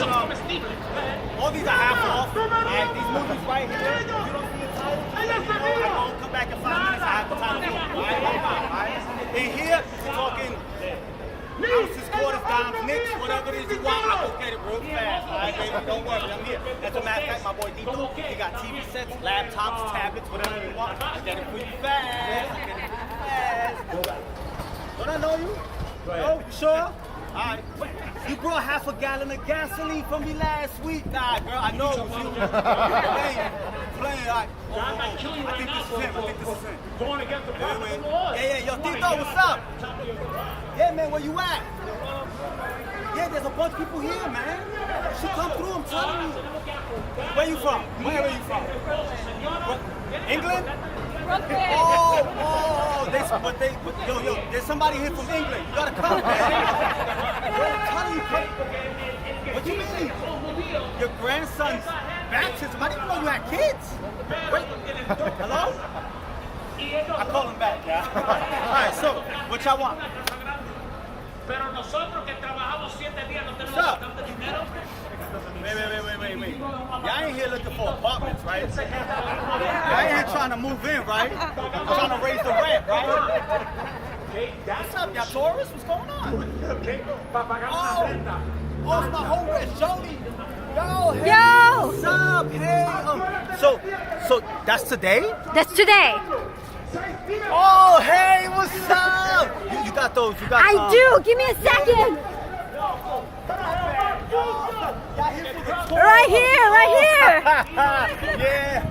all these are half off. Alright, these movies right here, if you don't see the title, I don't come back in 5 minutes, I have the title. Alright? In here, we're talking ounces, quarters, dimes, nicks, whatever it is you want, I'll go get it real fast. Alright, baby, don't worry, I'm here. As a matter of fact, my boy Dito, he got TV sets, laptops, tablets, whatever you want. I'll get it for you fast. Don't I know you? No, you sure? Alright. You brought half a gallon of gasoline from me last week. Nah, girl, I know it was you. Playing. Alright. I think this is him. Going against the Yeah, yo, Tito, what's up? Yeah, man, where you at? Yeah, there's a bunch of people here, man. You should come through, I'm telling you. Where you from? Where are you from? England? Oh, yo, there's somebody here from England. You gotta come, man. Bro, I'm telling you, kid. What you mean? Your grandson's baptism? I didn't know you had kids. Wait, hello? I call him back, yeah. All right, so what y'all want? Pero nosotros que trabajamos 7 días no tenemos bastante dinero. Wait. Y'all ain't here looking for apartments, right? Y'all ain't here trying to move in, right? Trying to raise the rent, right? What's up, y'all tourists? What's going on? Oh, it's my homie, Jody. Yo, hey, what's up? Hey, so that's today? That's today. Oh, hey, what's up? You got those? You got? I do. Give me a second. Right here. Yeah.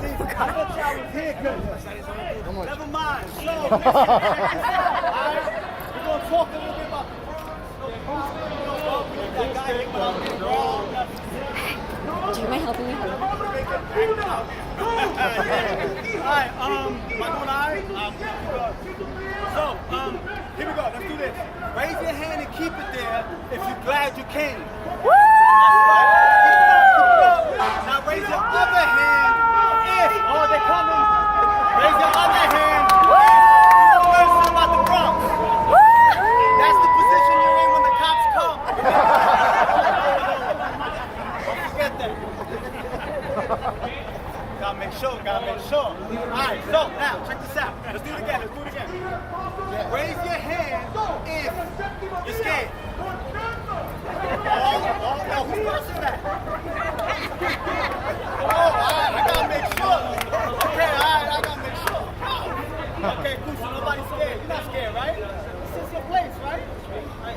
See, I thought y'all was here. Never mind. So, we're gonna talk a little bit about that guy here without being wrong. Do you mind helping me? Alright, am I doing alright? So, here we go, let's do this. Raise your hand and keep it there if you're glad you came. Woo! Now raise your other hand if, they're coming. Raise your other hand if you want to learn something about the Bronx. That's the position you're in when the cops come. Don't forget that. Gotta make sure. Alright, so now, check this out. Let's do it again. Raise your hand if you're scared. Oh, whose purse is that? Alright, I gotta make sure. Okay, alright, I gotta make sure. Okay, cool, so nobody's scared. You're not scared, right? This is your place, right?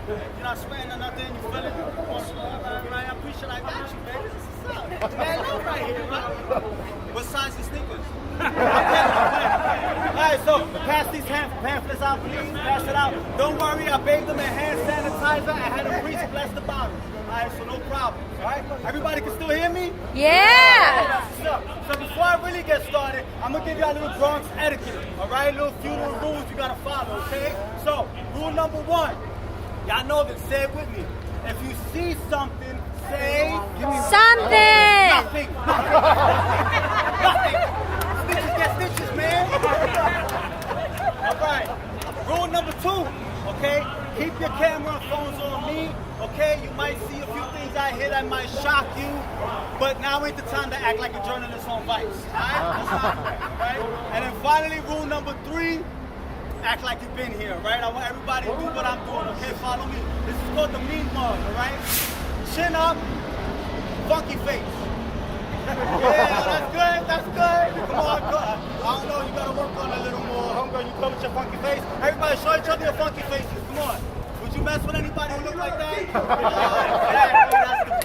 You're not sweating or nothing, you feel it? I appreciate I got you, baby. This is up. Man, look right here, right? What size your sneakers? Alright, so pass these pamphlets out, please. Pass it out. Don't worry, I bathed them in hand sanitizer. I had a priest bless the bottle. Alright, so no problem. Alright? Everybody can still hear me? Yeah! So before I really get started, I'm gonna give y'all a little Bronx etiquette. Alright? Little few little rules you gotta follow, okay? So, rule number 1. Y'all know this, say it with me. If you see something, say something. Nothing. Snitches get stitches, man. All right. Rule number 2. Okay. Keep your camera and phones on me. Okay. You might see a few things out here that might shock you, but now ain't the time to act like a journalist on Vice. All right. Right. And then finally, rule number 3. Act like you've been here, right? I want everybody to do what I'm doing, okay? Follow me. This is called the mean mug, all right? Chin up, funky face. Yeah, that's good. Come on, go. I don't know, you gotta work on it a little more. Homegirl, you come with your funky face. Everybody show each other your funky faces, come on. Would you mess with anybody who look like that? Exactly, that's the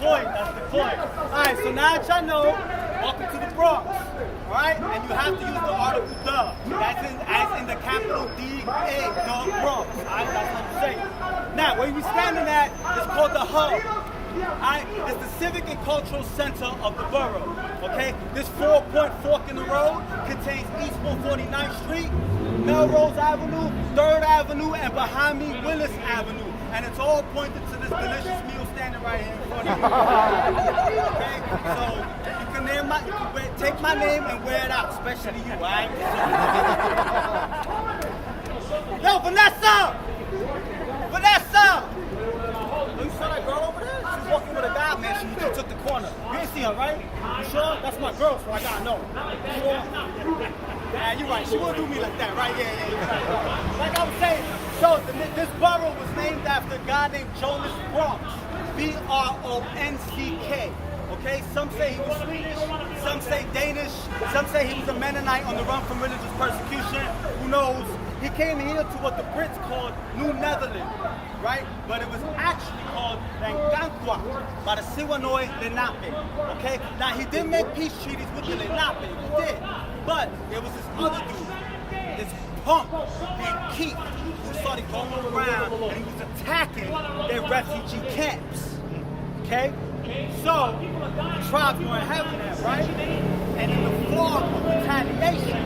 point. All right, so now that y'all know, welcome to the Bronx. Alright? And you have to use the article the. As in the capital D-A, the Bronx. Alright? That's how you say it. Now, where you standing at is called the hub. Alright? It's the civic and cultural center of the borough. Okay? This 4-point fork in the road contains East 149th Street, Melrose Avenue, 3rd Avenue, and behind me, Willis Avenue. And it's all pointed to this delicious meal standing right here in front of you. Okay? So, you can take my name and wear it out, especially you, alright? Yo, Vanessa! You saw that girl over there? She's walking with a guy, man. her, right? You sure? That's my girl, so I gotta know. You sure? Yeah, you're right. She won't do me like that, right? Yeah. Like I was saying, so this borough was named after a guy named Jonas Bronx. B-R-O-N-C-K. Okay, some say he was Swedish, some say Danish, some say he was a Mennonite on the run from religious persecution. Who knows? He came here to what the Brits called New Netherland, right? But it was actually called Rangankwa by the Siwanoi Lenape. Okay, now he did make peace treaties with the Lenape, he did. But there was this other dude, this punk named Keith, who started going around and he was attacking their refugee camps. Okay? So, the tribes weren't having that, right? And in the form of retaliation,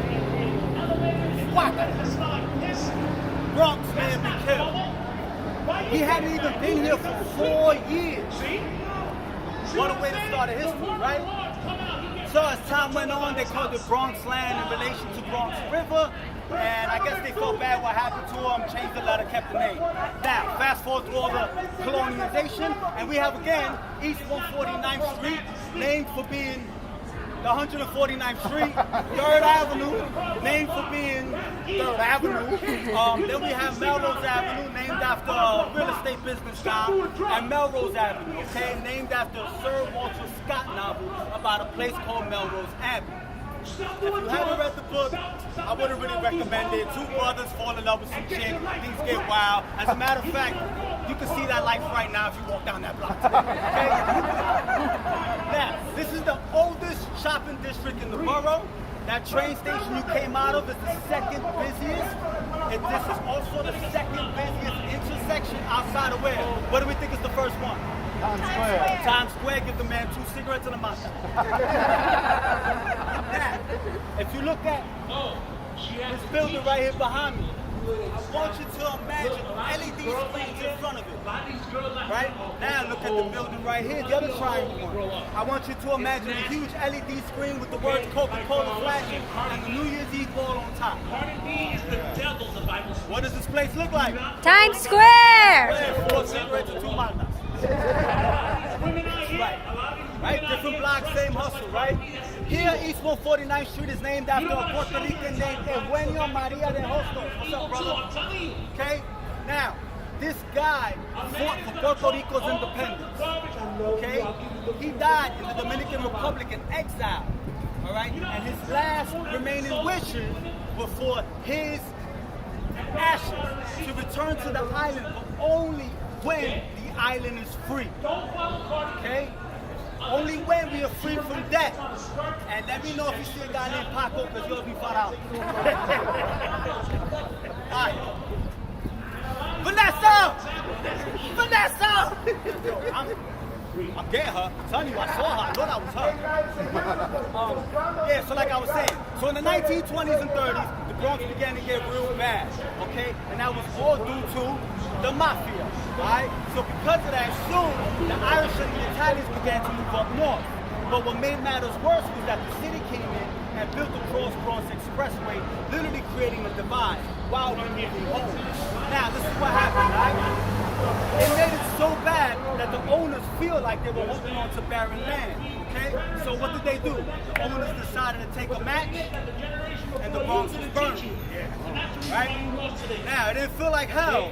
whack, Bronx may have been killed. He hadn't even been here for 4 years. What a way to start a history, right? So as time went on, they called it Bronx land in relation to Bronx River. And I guess they felt bad what happened to them, changed the letter, kept the name. Now, fast forward through all the colonization, and we have again East 149th Street, named for being the 149th Street, 3rd Avenue, named for being 3rd Avenue. Then we have Melrose Avenue, named after a real estate business guy, and Melrose Avenue, okay, named after a Sir Walter Scott novel about a place called Melrose Abbey. If you haven't read the book, I wouldn't really recommend it. Two brothers fall in love with some chick, things get wild. As a matter of fact, you can see that life right now if you walk down that block. Okay? Now, this is the oldest shopping district in the borough. That train station you came out of is the second busiest. And this is also the second busiest intersection outside of where? What do we think is the first one? Times Square. Times Square, give the man 2 cigarettes and a mata. Now, if you look at this building right here behind me, I want you to imagine LED screens in front of it. Right? Now look at the building right here, the other triangle one. I want you to imagine a huge LED screen with the words Coca-Cola flashing and the New Year's Eve ball on top. What does this place look like? Times Square. 4 cigarettes and 2 matas. Right? Different blocks, same hustle, right? Here, East 149th Street is named after a Puerto Rican named Eugenio Maria de Hostos. What's up, brother? Okay? Now, this guy fought for Puerto Rico's independence. Okay? He died in the Dominican Republic in exile. All right? And his last remaining wishes were for his ashes to return to the island, but only when the island is free. Okay? Only when we are free from debt. And let me know if you see a guy named Paco, because you'll be fought out. Alright. Vanessa! Vanessa! Yo, I'm getting her. I'm telling you, I saw her. I thought that was her. Yeah, so like I was saying, so in the 1920s and 30s, the Bronx began to get real bad, okay? And that was all due to the mafia, right? So because of that, soon, the Irish and the Italians began to move up north. But what made matters worse was that the city came in and built the Cross Bronx Expressway, literally creating a divide while we were moving home. Now, this is what happened, right? It made it so bad that the owners feel like they were holding on to barren land, okay? So what did they do? The owners decided to take a match, and the Bronx was burning, right? Now, it didn't feel like hell,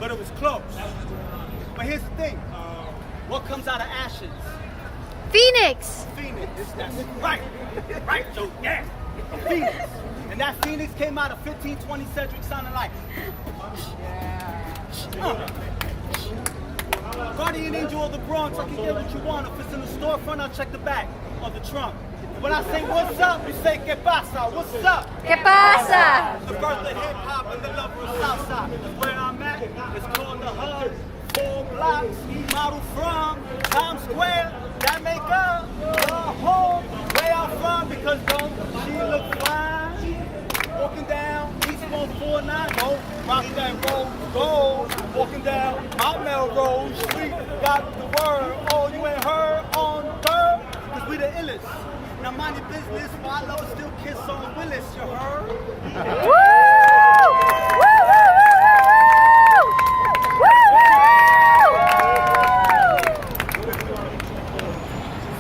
but it was close. But here's the thing. What comes out of ashes? Phoenix. Phoenix. That's right. Right, Joe. Yeah. A phoenix. And that phoenix came out of 1520 Cedric sounding like. Guardian angel of the Bronx, I can get what you want. If it's in the storefront, I'll check the back of the trunk. When I say what's up, you say que pasa. What's up? ¿Qué pasa? The birth of hip hop and the love of Southside. Where I'm at, it's called the Hub. 4 blocks, model from Times Square. That make up home where I'm from because don't she look fine? Walking down East 149, go rock that road, go walking down Mount Melrose Street. Got the word, oh you ain't heard on third, cause we the illest. Now mind your business, my love still kiss on Willis, you heard? Woo! Woo! Woo!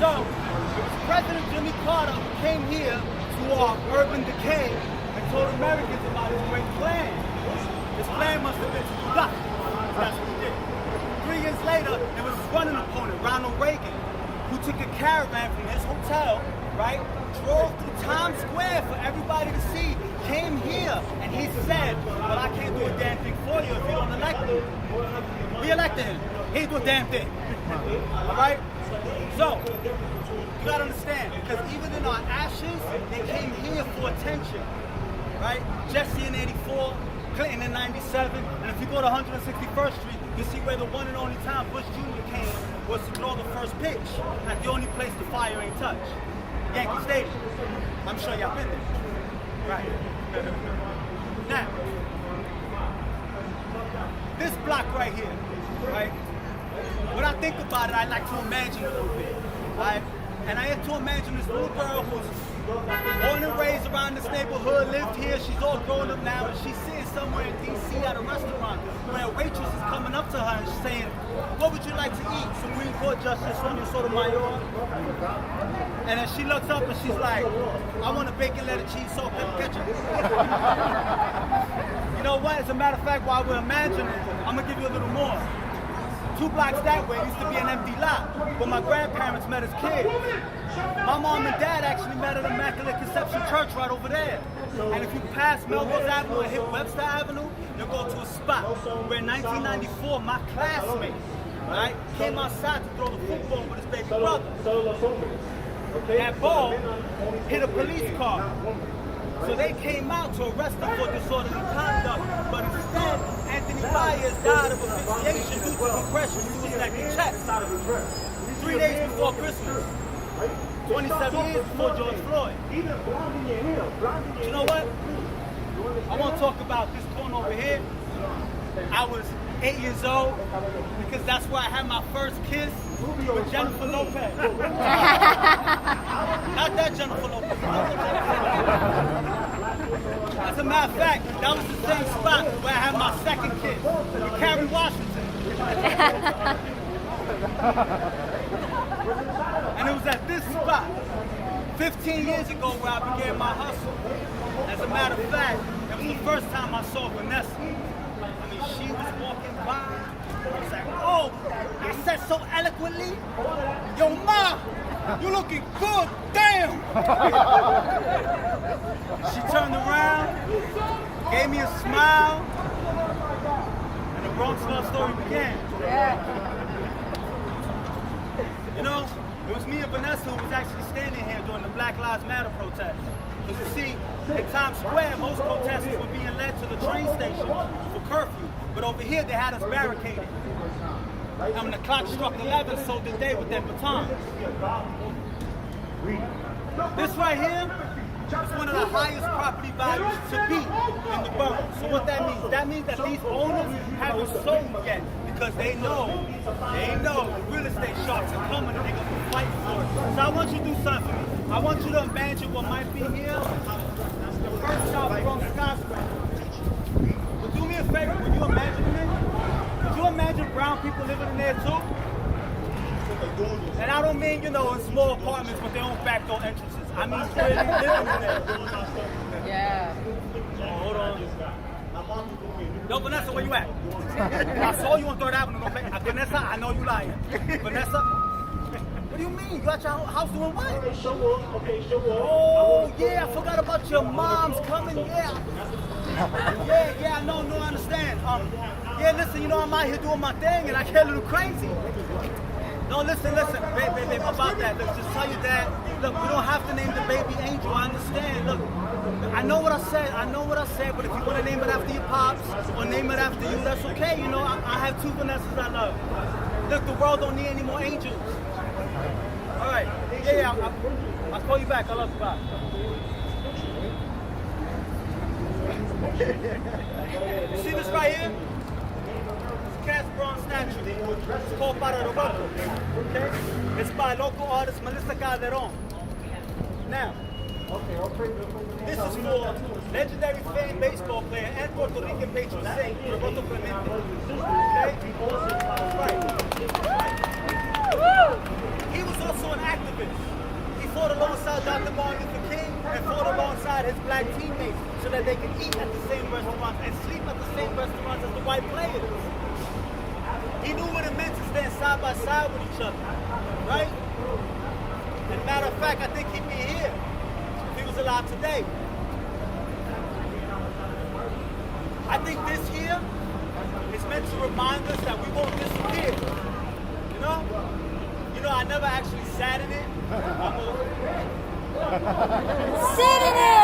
So, President Jimmy Carter came here to our urban decay and told Americans about his great plan. His plan must have been to do nothing. That's what he did. 3 years later, there was his running opponent, Ronald Reagan, who took a caravan from his hotel, right, drove through Times Square for everybody to see, came here, and he said, well, I can't do a damn thing for you if you don't elect me. We elected him. He didn't do a damn thing. All right? So, you gotta understand, because even in our ashes, they came here for attention, right? Jesse in 84, Clinton in 97, and if you go to 161st Street, you see where the one and only time Bush Jr. came was to throw the first pitch at the only place the fire ain't touched, Yankee Stadium. I'm sure y'all been there. Right. Now, this block right here, right? When I think about it, I like to imagine a little bit, right? And I have to imagine this little girl who's born and raised around this neighborhood, lived here, she's all grown up now, and she's sitting somewhere in D.C. at a restaurant where a waitress is coming up to her and she's saying, what would you like to eat? Supreme Court Justice Sonia Sotomayor. And then she looks up and she's like, I want a bacon, lettuce, cheese, salt, pepper, ketchup. You know what? As a matter of fact, while we're imagining, I'm going to give you a little more. 2 blocks that way used to be an empty lot, but my grandparents met as kids. My mom and dad actually met at Immaculate Conception Church right over there. And if you pass Melrose Avenue and hit Webster Avenue, you'll go to a spot where in 1994, my classmate, right, came outside to throw the football with his baby brother. That ball hit a police car. So they came out to arrest him for disorderly conduct, but instead, Anthony Baez died of asphyxiation due to compression to his neck and chest. 3 days before Christmas. 27 years before George Floyd. You know what? I want to talk about this corner over here. I was 8 years old because that's where I had my first kiss with Jennifer Lopez. Not that Jennifer Lopez. As a matter of fact, that was the same spot where I had my second kiss with Carrie Washington. And it was at this spot 15 years ago where I began my hustle. As a matter of fact, it was the first time I saw Vanessa. I mean, she was walking by. I was like, oh, I said so eloquently, yo, ma, you looking good, damn. She turned around, gave me a smile, and the Bronx love story began. You know, it was me and Vanessa who was actually standing here during the Black Lives Matter protest. Because you see, in Times Square, most protesters were being led to the train station for curfew. But over here, they had us barricaded. And when the clock struck 11, so did they with their batons. This right here is one of the highest property values to be in the borough. So what that means? That means that these owners haven't sold yet because they know real estate sharks are coming and they're going to fight for it. So I want you to do something for me. I want you to imagine what might be here. The first shop from skyscraper. But do me a favor, would you imagine it? Could you imagine brown people living in there too? And I don't mean, in small apartments with their own back door entrances. I mean really living in there. Yeah. Oh, hold on. Yo, Vanessa, where you at? I saw you on 3rd Avenue. Vanessa, I know you lying. Vanessa? What do you mean? You got your house doing what? Oh, yeah, I forgot about your mom's coming. Yeah, I know, I understand. Yeah, listen, I'm out here doing my thing and I get a little crazy. No, listen, babe, about that. Look, just tell your dad, look, we don't have to name the baby Angel, I understand. Look, I know what I said, but if you want to name it after your pops or name it after you, that's okay. I have 2 Vanessas I love. Look, the world don't need any more angels. All right, yeah, I'll call you back. I love you, bye. You see this right here? Cast bronze statue. It's called Para Roberto. Okay? It's by local artist Melissa Calderon. Now, this is for legendary famed baseball player and Puerto Rican patron saint Roberto Clemente. Okay? Right. He was also an activist. He fought that they can eat at the same restaurants and sleep at the same restaurants as the white players. He knew what it meant to stand side by side with each other, right? And matter of fact, I think he'd be here if he was alive today. I think this here is meant to remind us that we won't disappear. You know? You know, I never actually sat in it. Sit in it!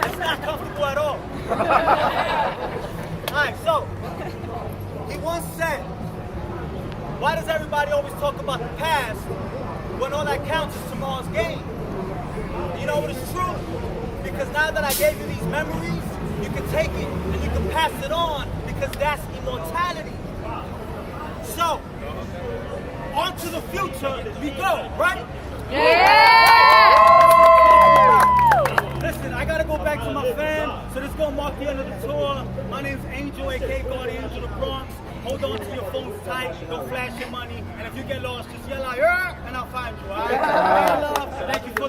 It's not comfortable at all. Alright, so he once said, why does everybody always talk about the past when all that counts is tomorrow's game? You know what is true? Because now that I gave you these memories, you can take it and you can pass it on because that's immortality. So, on to the future we go, right? Yeah! Listen, I gotta go back to my fam, so this is gonna mark the end of the tour. My name's Angel, aka Guardian Angel of the Bronx. Hold on to your phones tight, don't flash your money, and if you get lost, just yell out, "Yeah," and I'll find you, alright? Thank you.